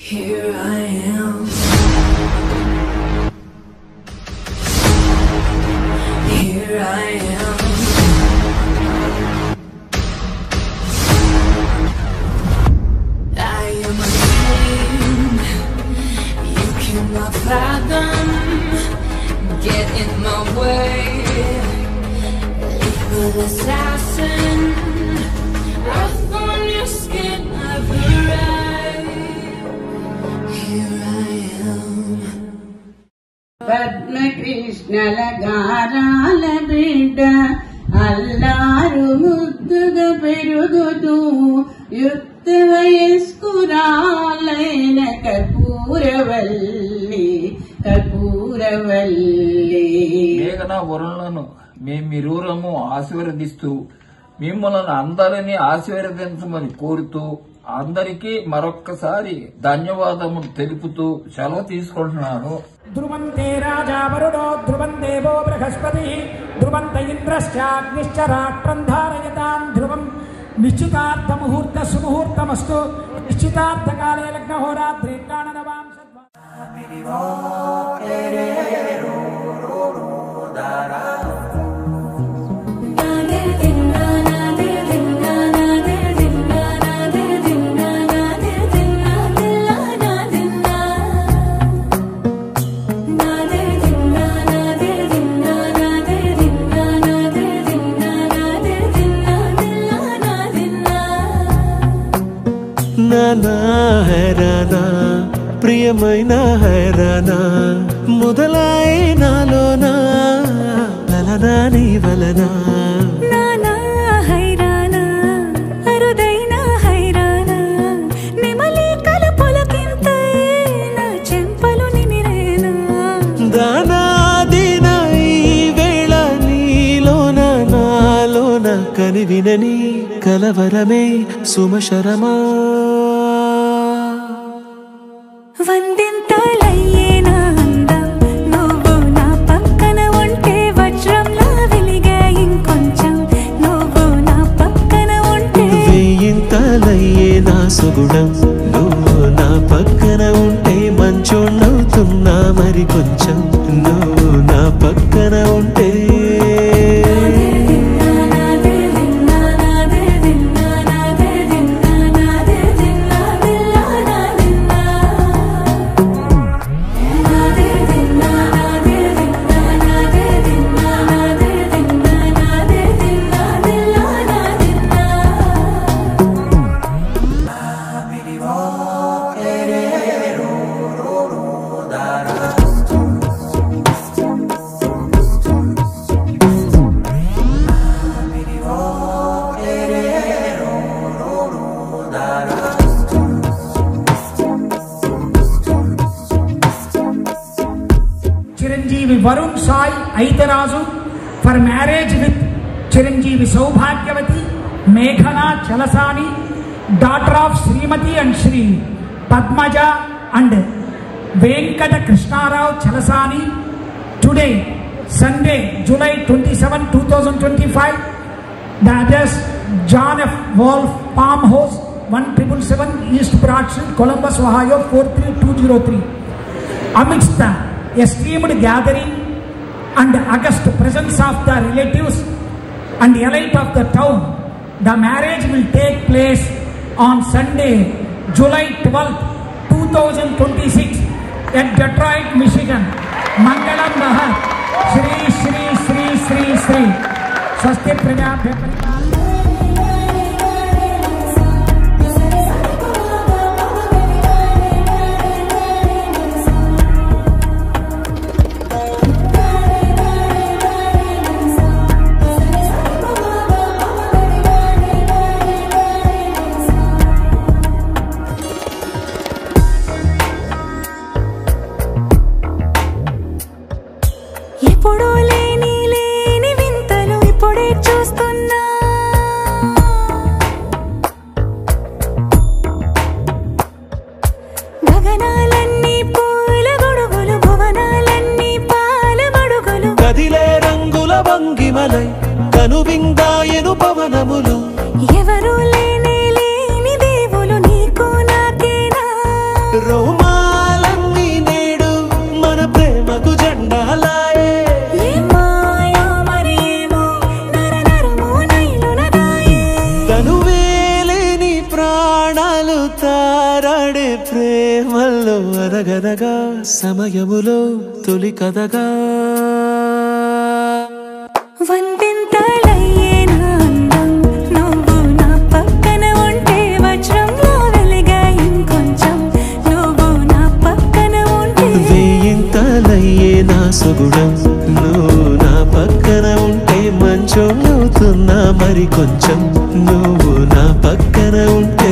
Here I am. Here I am. I am a dream you cannot fathom. Get in my way, lethal assassin. Earth on your skin, I've arrived. Here I am. Padma Krishna Lagarala Bidda Allaru Mudduga Perugudu Yutta Vayaskuralaina Karpuravalli మేఘనా వరుణులను మీరూరము ఆశీర్వదిస్తూ మిమ్మల్ని అందరినీ ఆశీర్వదించమని కోరుతూ అందరికీ మరొక్కసారి ధన్యవాదములు తెలుపుతూ సెలవు తీసుకుంటున్నాను. ధ్రువంతే రాజా వరుణో ధ్రువం దేవో బృహస్పతి ధ్రువంత ఇంద్రశ్చాగ్నిశ్చ రాష్ట్రం ధారయతాం ధ్రువం నిశ్చితార్థ ముహూర్త సుముహూర్తమస్తు నిశ్చితార్థకాలే లగ్నహోరాత్రే కాణనవాం నానా హైరానా ప్రియమైన హైరానా మొదలాయి నాలోనా లలనా నీ వలనా నానా హైరానా అరుదైన హైరానా నెమలి కలపులకింతై నా చెంపలు నిమిరేనా దానాదిన ఈ వేళ నీలోన నాలోన కనివినని కలవరమే సుమశరమా వందింతలయ్యేనా అందం నువ్వు నా పక్కన ఉంటే వజ్రంలా వెలిగే ఇంకొంచెం నువ్వు నా పక్కన ఉంటే వేయింతలయ్యే నా సుగుణం నువ్వు నా పక్కన ఉంటే మంచోణ్ణవుతున్నా మరి కొంచెం నువ్వు నా పక్కన ఉంటే Chiranjeevi Varun Sai Aitarazu for marriage with Chiranjeevi Saubhagyavati Meghana Chalasani, daughter of Srimati and Shri Padmaja and Venkata Krishnarao Chalasani. Today, Sunday, July 27, 2025, the address John F. Wolf Palm House, 1777 East Broad Street, Columbus, Ohio 43203. Amidst the esteemed gathering and august presence of the relatives and elite of the town, the marriage will take place on Sunday, July 12, 2026 at Detroit, Michigan. Mangalam Mahat, Shri Shri Shri Shri Shri Swasti Prajabhya ఎప్పుడూ లేని వింతలు ఇప్పుడే చూస్తున్నా ప్రేమల్లో అరగనగా సమయములో తొలి కథగా వందింతలయ్యే నా అందం నువ్వు నా పక్కన ఉంటే వజ్రంలో వెలిగా ఇంకొంచెం నువ్వు నా పక్కన ఉంటే వేయింతలయ్యే నా సుగుణం నువ్వు నా పక్కన ఉంటే మంచోళ్ళవుతున్నా మరి కొంచెం నువ్వు నా పక్కన ఉంటే